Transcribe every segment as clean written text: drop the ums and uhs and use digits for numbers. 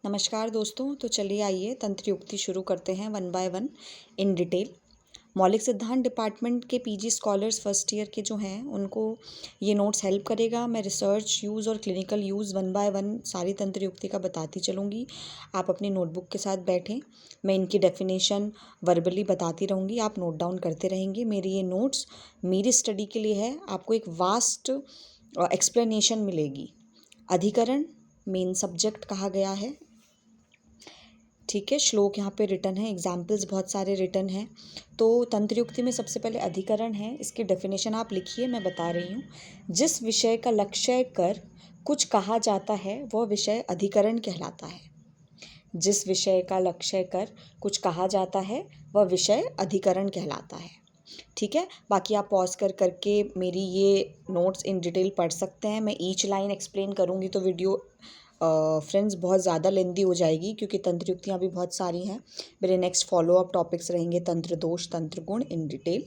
नमस्कार दोस्तों। तो चलिए आइए तंत्र युक्ति शुरू करते हैं one by one in detail. मौलिक सिद्धांत डिपार्टमेंट के पीजी स्कॉलर्स फर्स्ट ईयर के जो हैं उनको ये नोट्स हेल्प करेगा। मैं रिसर्च यूज़ और clinical use one by one सारी तंत्र युक्ति का बताती चलूँगी। आप अपनी नोटबुक के साथ बैठें, मैं इनकी डेफिनेशन वर्बली बताती रहूँगी, आप नोट डाउन करते रहेंगे। मेरी ये नोट्स मेरी स्टडी के लिए है, आपको एक वास्ट एक्सप्लेनेशन मिलेगी। अधिकरण मेन सब्जेक्ट कहा गया है, ठीक है। श्लोक यहाँ पे रिटन है, एग्जाम्पल्स बहुत सारे रिटन हैं। तो तंत्र युक्ति में सबसे पहले अधिकरण है, इसकी डेफिनेशन आप लिखिए, मैं बता रही हूँ। जिस विषय का लक्ष्य कर कुछ कहा जाता है वह विषय अधिकरण कहलाता है। जिस विषय का लक्ष्य कर कुछ कहा जाता है वह विषय अधिकरण कहलाता है, ठीक है। बाकी आप पॉज करके मेरी ये नोट्स इन डिटेल पढ़ सकते हैं। मैं ईच लाइन एक्सप्लेन करूँगी तो वीडियो फ्रेंड्स बहुत ज़्यादा लेंदी हो जाएगी, क्योंकि तंत्र युक्तियाँ भी बहुत सारी हैं। मेरे नेक्स्ट फॉलोअप टॉपिक्स रहेंगे तंत्र दोष, तंत्र गुण इन डिटेल।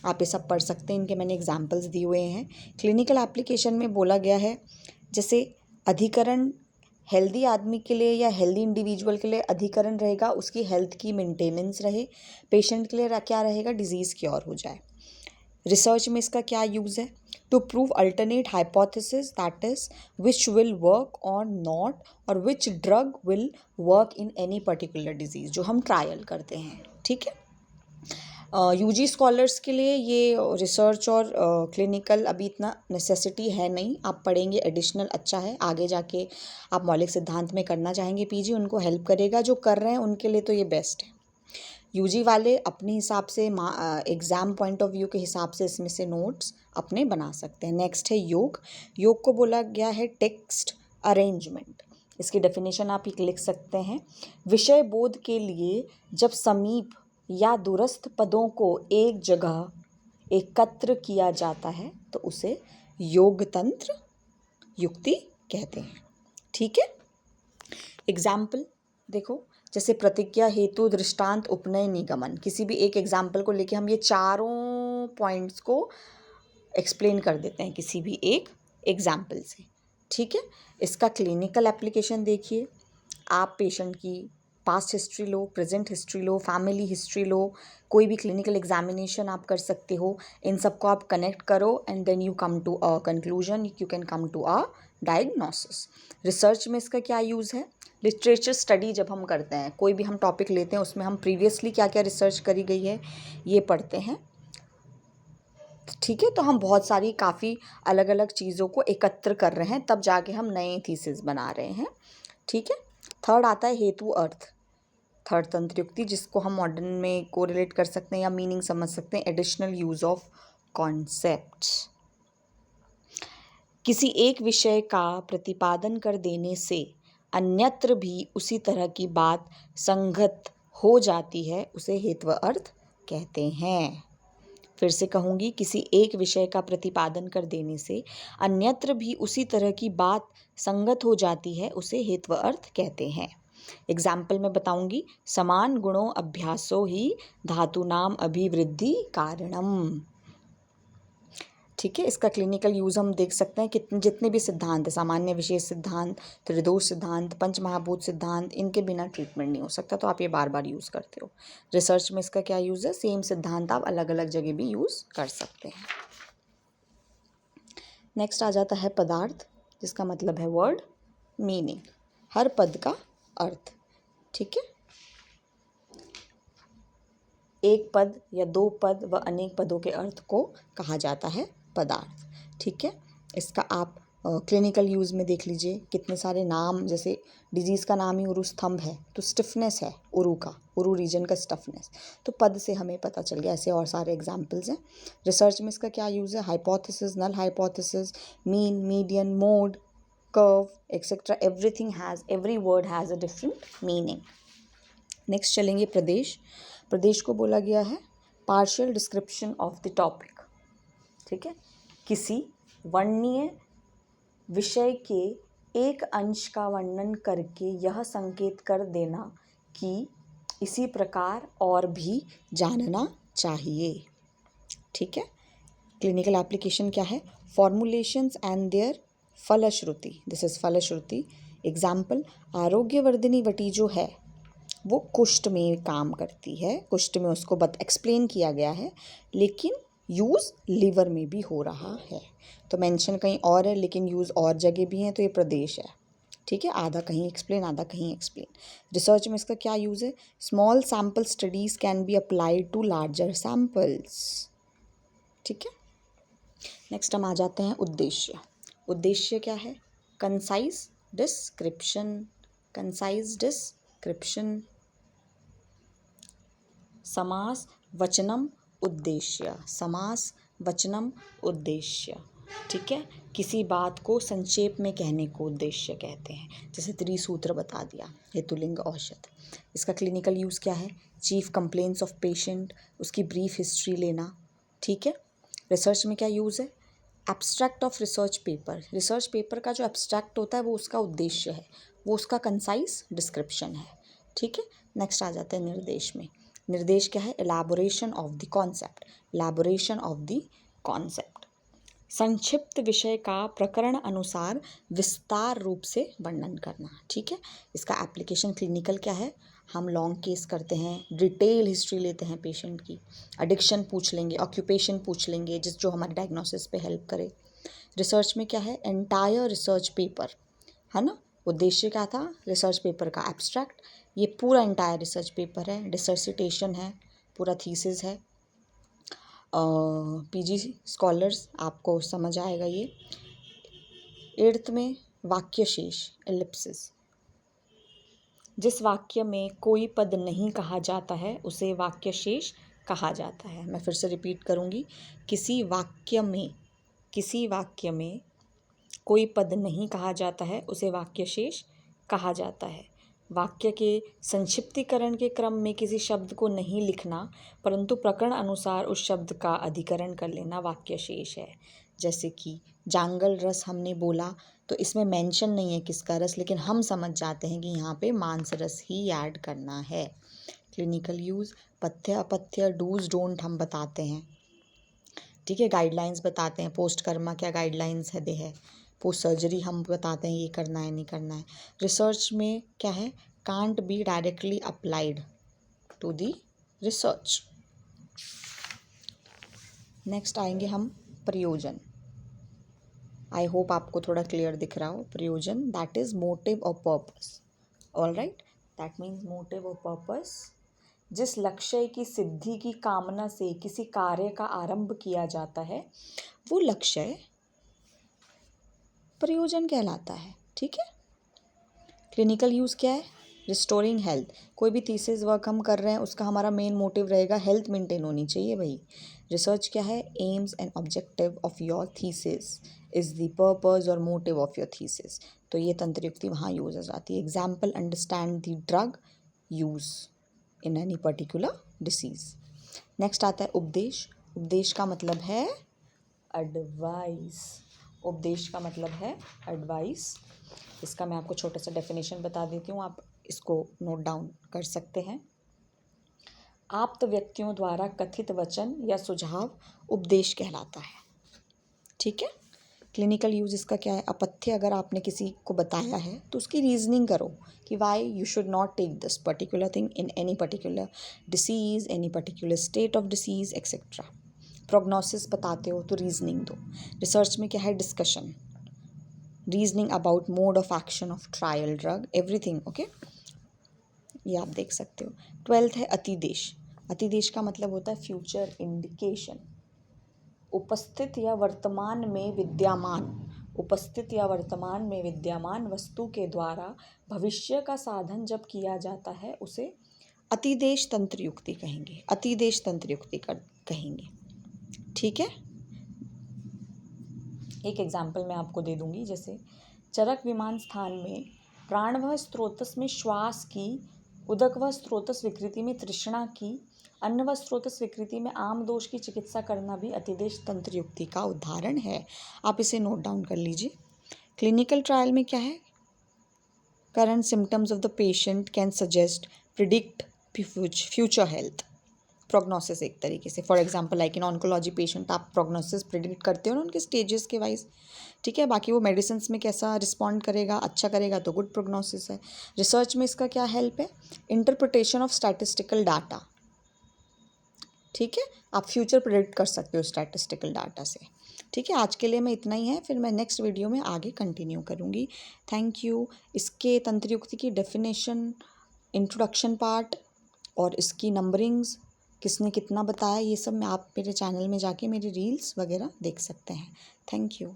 आप ये सब पढ़ सकते हैं, इनके मैंने एग्जाम्पल्स दिए हुए हैं। क्लिनिकल एप्लीकेशन में बोला गया है, जैसे अधिकरण हेल्दी आदमी के लिए या हेल्दी इंडिविजुअल के लिए अधिकरण रहेगा उसकी हेल्थ की मेंटेनेंस रहे। पेशेंट के लिए क्या रहेगा, डिजीज़ क्योर हो जाए। रिसर्च में इसका क्या यूज़ है, to prove alternate hypothesis that is which will work और नॉट, और which drug will work in any particular disease, जो हम ट्रायल करते हैं, ठीक है। यूजी स्कॉलर्स के लिए ये रिसर्च और क्लिनिकल अभी इतना नेसेसिटी है नहीं, आप पढ़ेंगे एडिशनल अच्छा है। आगे जाके आप मौलिक सिद्धांत में करना चाहेंगे पीजी, उनको हेल्प करेगा। जो कर रहे हैं उनके लिए तो ये बेस्ट है। यूजी वाले अपने हिसाब से एग्ज़ाम पॉइंट ऑफ व्यू के हिसाब से इसमें से नोट्स अपने बना सकते हैं। नेक्स्ट है योग। योग को बोला गया है टेक्स्ट अरेंजमेंट। इसकी डेफिनेशन आप लिख सकते हैं। विषय बोध के लिए जब समीप या दूरस्थ पदों को एक जगह एकत्र किया जाता है तो उसे योग तंत्र युक्ति कहते हैं, ठीक है। एग्जाम्पल देखो, जैसे प्रतिज्ञा, हेतु, दृष्टांत, उपनय, निगमन। किसी भी एक एग्जाम्पल को लेके हम ये चारों पॉइंट्स को एक्सप्लेन कर देते हैं किसी भी एक एग्जाम्पल से, ठीक है। इसका क्लिनिकल एप्लीकेशन देखिए, आप पेशेंट की पास्ट हिस्ट्री लो, प्रेजेंट हिस्ट्री लो, फैमिली हिस्ट्री लो, कोई भी क्लिनिकल एग्जामिनेशन आप कर सकते हो। इन सबको आप कनेक्ट करो and then you come to a conclusion, you can come to a diagnosis. Research में इसका क्या यूज़ है, लिटरेचर स्टडी जब हम करते हैं, कोई भी हम टॉपिक लेते हैं उसमें हम प्रीवियसली क्या क्या रिसर्च करी गई है ये पढ़ते हैं, ठीक है। तो हम बहुत सारी काफ़ी अलग अलग चीज़ों को एकत्र कर रहे हैं, तब जाके हम नए थीसिस बना रहे हैं, ठीक है। थर्ड आता है हेतु अर्थ। थर्ड तंत्र युक्ति, जिसको हम मॉडर्न में कोरिलेट कर सकते हैं या मीनिंग समझ सकते हैं, एडिशनल यूज ऑफ कॉन्सेप्ट्स। किसी एक विषय का प्रतिपादन कर देने से अन्यत्र भी उसी तरह की बात संगत हो जाती है, उसे हेतु अर्थ कहते हैं। फिर से कहूँगी, किसी एक विषय का प्रतिपादन कर देने से अन्यत्र भी उसी तरह की बात संगत हो जाती है, उसे हेतु अर्थ कहते हैं। एग्जाम्पल में बताऊंगी, समान गुणों अभ्यासो ही धातुनाम अभिवृद्धि कारणम, ठीक है। इसका क्लिनिकल यूज़ हम देख सकते हैं, कितने जितने भी सिद्धांत है, सामान्य विशेष सिद्धांत, त्रिदोष सिद्धांत, पंचमहाभूत सिद्धांत, इनके बिना ट्रीटमेंट नहीं हो सकता, तो आप ये बार बार यूज़ करते हो। रिसर्च में इसका क्या यूज़ है, सेम सिद्धांत आप अलग अलग जगह भी यूज़ कर सकते हैं। नेक्स्ट आ जाता है पदार्थ, जिसका मतलब है वर्ड मीनिंग, हर पद का अर्थ, ठीक है। एक पद या दो पद व अनेक पदों के अर्थ को कहा जाता है पदार्थ, ठीक है। इसका आप क्लिनिकल यूज़ में देख लीजिए, कितने सारे नाम, जैसे डिजीज़ का नाम ही उरु स्तंभ है तो स्टिफनेस है उरु का, उरु रीजन का स्टिफनेस, तो पद से हमें पता चल गया। ऐसे और सारे एग्जाम्पल्स हैं। रिसर्च में इसका क्या यूज़ है, hypothesis, null hypothesis, mean, median, mode, curve etcetera, every word has a different meaning. Next चलेंगे प्रदेश। प्रदेश को बोला गया है partial description of the topic, ठीक है। किसी वर्णनीय विषय के एक अंश का वर्णन करके यह संकेत कर देना कि इसी प्रकार और भी जानना चाहिए, ठीक है। क्लिनिकल एप्लीकेशन क्या है, फॉर्मुलेशंस एंड देयर फलश्रुति, दिस इज फलश्रुति एग्जाम्पल, आरोग्यवर्धिनी वटी जो है वो कुष्ठ में काम करती है, कुष्ठ में उसको एक्सप्लेन किया गया है, लेकिन यूज़ लीवर में भी हो रहा है। तो मेंशन कहीं और है लेकिन यूज़ और जगह भी है, तो ये प्रदेश है। ठीक है, आधा कहीं एक्सप्लेन आधा कहीं एक्सप्लेन। रिसर्च में इसका क्या यूज़ है? Small sample studies can be applied to larger samples. ठीक है, नेक्स्ट हम आ जाते हैं उद्देश्य। उद्देश्य क्या है? Concise description, concise description. समास वचनम उद्देश्य, समास वचनम उद्देश्य। ठीक है, किसी बात को संक्षेप में कहने को उद्देश्य कहते हैं। जैसे त्रिसूत्र बता दिया, हेतुलिंग औषध। इसका क्लिनिकल यूज़ क्या है? चीफ कंप्लेंट्स ऑफ पेशेंट, उसकी ब्रीफ हिस्ट्री लेना। ठीक है, रिसर्च में क्या यूज़ है? Abstract of research paper, research paper का जो एब्स्ट्रैक्ट होता है वो उसका उद्देश्य है, वो उसका कंसाइज डिस्क्रिप्शन है। ठीक है, नेक्स्ट आ जाते हैं निर्देश में। निर्देश क्या है? Elaboration of the concept, elaboration of the concept. संक्षिप्त विषय का प्रकरण अनुसार विस्तार रूप से वर्णन करना। ठीक है, इसका एप्लीकेशन क्लिनिकल क्या है? हम लॉन्ग केस करते हैं, डिटेल हिस्ट्री लेते हैं पेशेंट की, एडिक्शन पूछ लेंगे, ऑक्यूपेशन पूछ लेंगे, जो हमारे डायग्नोसिस पे हेल्प करे। रिसर्च में क्या है? एंटायर रिसर्च पेपर, है ना। उद्देश्य क्या था? रिसर्च पेपर का एब्स्ट्रैक्ट। ये पूरा एंटायर रिसर्च पेपर है, डिसर्टेशन है, पूरा थीसिस है। पीजी स्कॉलर्स आपको समझ आएगा ये। 8th में वाक्य शेष, एलिप्सिस। जिस वाक्य में कोई पद नहीं कहा जाता है उसे वाक्य शेष कहा जाता है। मैं फिर से रिपीट करूँगी, किसी वाक्य में कोई पद नहीं कहा जाता है उसे वाक्य शेष कहा जाता है। वाक्य के संक्षिप्तीकरण के क्रम में किसी शब्द को नहीं लिखना परंतु प्रकरण अनुसार उस शब्द का अधिकरण कर लेना वाक्य शेष है। जैसे कि जांगल रस हमने बोला तो इसमें मेंशन नहीं है किसका रस, लेकिन हम समझ जाते हैं कि यहाँ पे मांस रस ही ऐड करना है। क्लिनिकल यूज़, पथ्य अपथ्य डूज डोंट हम बताते हैं। ठीक है, गाइडलाइंस बताते हैं, पोस्ट कर्मा क्या गाइडलाइंस है दे है, पोस्ट सर्जरी हम बताते हैं ये करना है नहीं करना है। रिसर्च में क्या है? Can't be directly applied to the research. Next आएंगे हम प्रयोजन। आई होप आपको थोड़ा क्लियर दिख रहा हो। प्रयोजन दैट इज मोटिव और purpose. All right, that means motive और पर्पस। जिस लक्ष्य की सिद्धि की कामना से किसी कार्य का आरंभ किया जाता है वो लक्ष्य प्रयोजन कहलाता है। ठीक है, क्लिनिकल यूज़ क्या है? Restoring health. कोई भी थीसिस वर्क हम कर रहे हैं उसका हमारा मेन मोटिव रहेगा हेल्थ मेंटेन होनी चाहिए भाई। रिसर्च क्या है? AIIMS and objective of your thesis is the purpose और मोटिव ऑफ योर थीसिस। तो ये तंत्रयुक्ति वहाँ यूज हो जाती है। Example, understand the drug use in any particular disease. Next आता है उपदेश। उपदेश का मतलब है एडवाइस। उपदेश का मतलब है एडवाइस। इसका मैं आपको छोटा सा डेफिनेशन बता देती हूँ, आप इसको नोट डाउन कर सकते हैं। आप्त व्यक्तियों द्वारा कथित वचन या सुझाव उपदेश कहलाता है। ठीक है, क्लिनिकल यूज़ इसका क्या है? अपथ्य अगर आपने किसी को बताया है तो उसकी रीजनिंग करो कि why you should not take this particular thing in any particular disease, any particular state of disease etcetera. Prognosis बताते हो तो रीजनिंग दो। रिसर्च में क्या है? Discussion, reasoning about mode of action of trial drug, everything. Okay, ये आप देख सकते हो। 12th है अतिदेश। अतिदेश का मतलब होता है फ्यूचर इंडिकेशन। उपस्थित या वर्तमान में विद्यमान, उपस्थित या वर्तमान में विद्यमान वस्तु के द्वारा भविष्य का साधन जब किया जाता है उसे अतिदेश तंत्रयुक्ति कहेंगे, अतिदेश तंत्रयुक्ति कहेंगे। ठीक है, एक एग्जाम्पल मैं आपको दे दूंगी। जैसे चरक विमान स्थान में प्राणवह स्रोतस में श्वास की, उदकवह स्रोतस विकृति में तृष्णा की, अन्नवह स्रोतस विकृति में आम दोष की चिकित्सा करना भी अतिदेश तंत्रयुक्ति का उदाहरण है। आप इसे नोट डाउन कर लीजिए। क्लिनिकल ट्रायल में क्या है? Current symptoms of the patient can suggest predict future health. Prognosis एक तरीके से। For example like in oncology patient आप प्रोग्नोसिस प्रिडिक्ट करते हो ना उनके स्टेजेस के वाइज, ठीक है। बाकी वो मेडिसिन में कैसा रिस्पॉन्ड करेगा, अच्छा करेगा तो गुड प्रोग्नोसिस है। रिसर्च में इसका क्या हेल्प है, इंटरप्रिटेशन ऑफ स्टैटिस्टिकल डाटा, ठीक है। आप फ्यूचर प्रिडिक्ट कर सकते हो स्टैटिस्टिकल डाटा से, ठीक है। आज के लिए मैं इतना ही है, फिर मैं नेक्स्ट वीडियो में आगे कंटिन्यू करूँगी। Thank you. इसके तंत्रयुक्ति की डेफिनेशन, इंट्रोडक्शन पार्ट और इसकी नंबरिंग्स किसने कितना बताया, ये सब मैं आप मेरे चैनल में जाके मेरी रील्स वगैरह देख सकते हैं। Thank you.